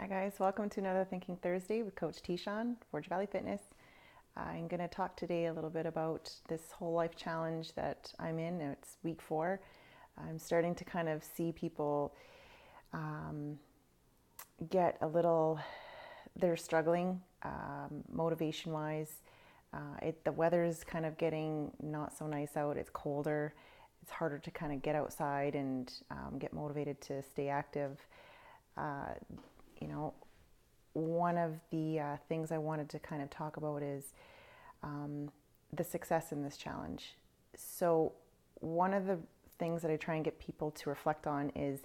Hi guys, welcome to another Thinking Thursday with Coach Tishan, Forge Valley Fitness. I'm going to talk today a little bit about this whole life challenge that I'm in. It's week 4. I'm starting to kind of see people get a little, they're struggling motivation wise. The weather's kind of getting not so nice out. It's colder. It's harder to kind of get outside and get motivated to stay active. You know, one of the things I wanted to kind of talk about is the success in this challenge. So one of the things that I try and get people to reflect on is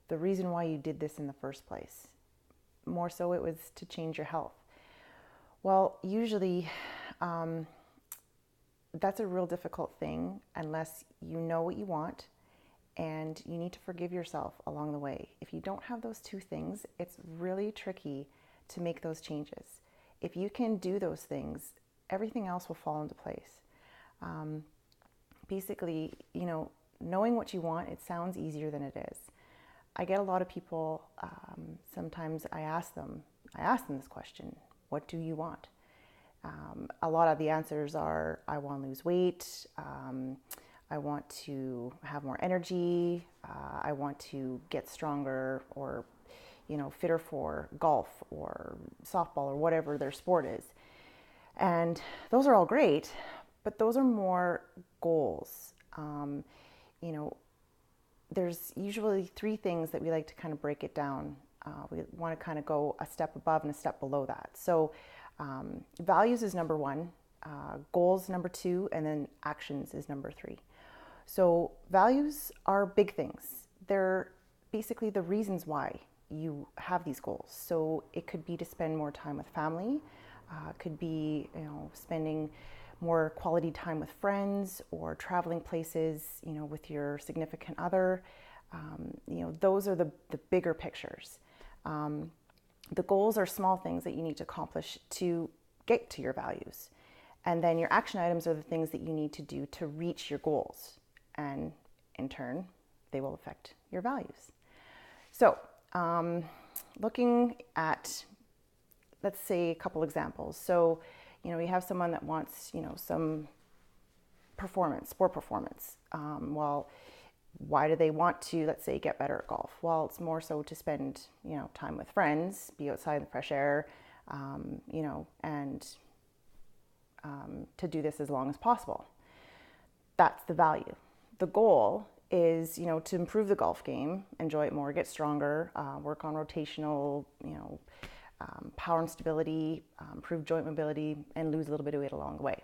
the reason why you did this in the first place. More so it was to change your health. Well, usually that's a real difficult thing unless you know what you want and you need to forgive yourself along the way. If you don't have those two things, it's really tricky to make those changes. If you can do those things, everything else will fall into place. Basically, knowing what you want, it sounds easier than it is. I get a lot of people, sometimes I ask them this question, what do you want? A lot of the answers are, I want to lose weight, I want to have more energy, I want to get stronger or, fitter for golf or softball or whatever their sport is. And those are all great, but those are more goals. There's usually 3 things that we like to kind of break it down. We want to kind of go a step above and a step below that. So values is number 1, goals number 2, and then actions is number 3. So values are big things. They're basically the reasons why you have these goals. So it could be to spend more time with family, could be spending more quality time with friends or traveling places with your significant other. Those are the bigger pictures. The goals are small things that you need to accomplish to get to your values. And then your action items are the things that you need to do to reach your goals. And in turn, they will affect your values. So, looking at, let's say, a couple examples. So, we have someone that wants, some sport performance. Well, why do they want to, let's say, get better at golf? Well, it's more so to spend, time with friends, be outside in the fresh air, and to do this as long as possible. That's the value. The goal is, to improve the golf game, enjoy it more, get stronger, work on rotational, power and stability, improve joint mobility, and lose a little bit of weight along the way.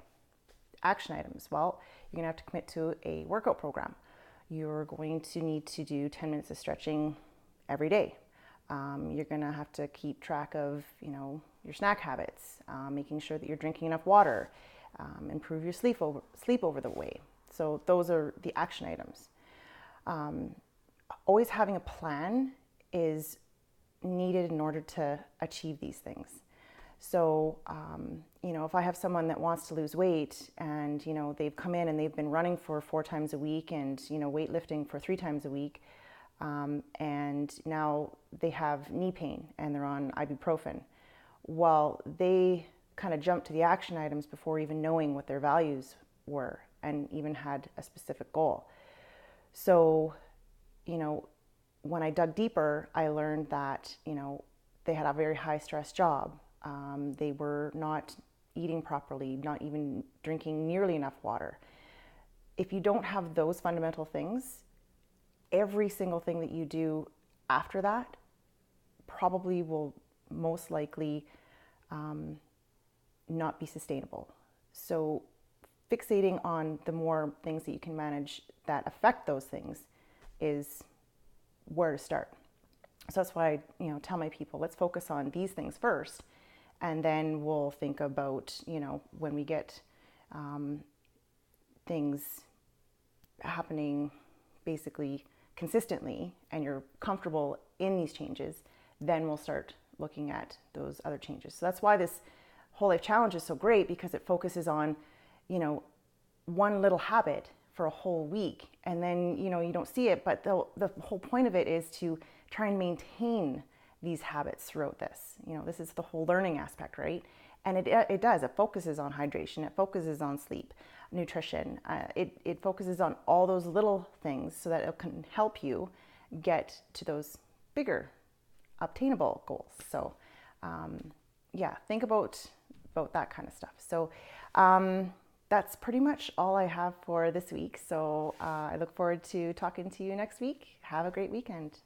Action items. Well, you're gonna have to commit to a workout program. You're going to need to do 10 minutes of stretching every day. You're gonna have to keep track of, your snack habits, making sure that you're drinking enough water, improve your sleep over the way. So those are the action items. Always having a plan is needed in order to achieve these things. So, if I have someone that wants to lose weight and, they've come in and they've been running for 4 times a week and, weightlifting for 3 times a week, and now they have knee pain and they're on ibuprofen. Well, they kind of jumped to the action items before even knowing what their values were and even had a specific goal. So, when I dug deeper, I learned that, they had a very high stress job. They were not eating properly, not even drinking nearly enough water. If you don't have those fundamental things, every single thing that you do after that probably will most likely not be sustainable. So fixating on the more things that you can manage that affect those things is where to start. So that's why I tell my people, let's focus on these things first, and then we'll think about when we get things happening basically consistently and you're comfortable in these changes, then we'll start looking at those other changes. So that's why this whole life challenge is so great, because it focuses on one little habit for a whole week, and then you don't see it, but the whole point of it is to try and maintain these habits throughout this. This is the whole learning aspect, right? And it does. It focuses on hydration. It focuses on sleep, nutrition. It focuses on all those little things so that it can help you get to those bigger, obtainable goals. So, yeah, think about that kind of stuff. So, that's pretty much all I have for this week. So, I look forward to talking to you next week. Have a great weekend.